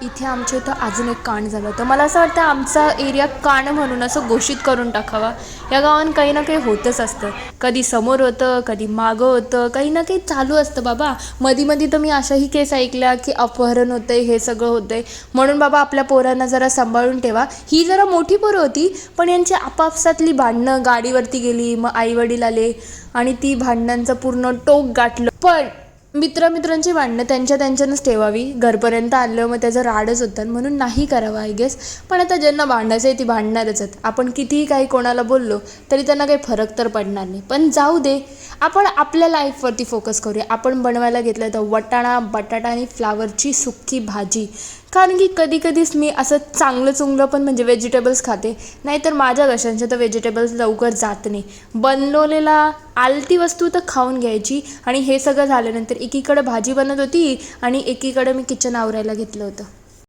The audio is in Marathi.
इथे आमच्या इथं अजून एक कांड झालं होतं. मला असं वाटतं आमचा एरिया कांड म्हणून असं घोषित करून टाकावा. या गावात काही ना काही होतच असतं. कधी समोर होतं, कधी मागं होतं, काही ना काही चालू असतं बाबा. मधी तर मी अशाही केस ऐकल्या की अपहरण होतं आहे, हे सगळं होतं आहे. म्हणून बाबा आपल्या पोरांना जरा सांभाळून ठेवा. ही जरा मोठी पोरं होती, पण यांची आपापसातली भांडणं, गाडीवरती गेली, मग आईवडील आले आणि ती भांडणांचं पूर्ण टोक गाठलं. पण मित्रांची भांडणं त्यांच्यानंच ठेवावी. घरपर्यंत आलं मग त्याचं राडच होतं, म्हणून नाही करावं आय गेस. पण आता ज्यांना भांडायचं आहे ती भांडणारच आहेत. आपण कितीही काही कोणाला बोललो तरी त्यांना काही फरक तर पडणार नाही. पण जाऊ दे, आपण आपल्या लाईफवरती फोकस करूया. आपण बनवायला घेतलं तर वाटाणा, बटाटा आणि फ्लावरची सुक्की भाजी. कारण की कधीच मी असं चांगलं पण म्हणजे व्हेजिटेबल्स खाते, नाहीतर माझ्या घशांचे तर व्हेजिटेबल्स लवकर जात नाही. बनवलेला आलती वस्तू तर खाऊन घ्यायची. आणि हे सगळं झाल्यानंतर एकीकडे भाजी बनत होती आणि एकीकडे मी किचन आवरायला घेतलं होतं.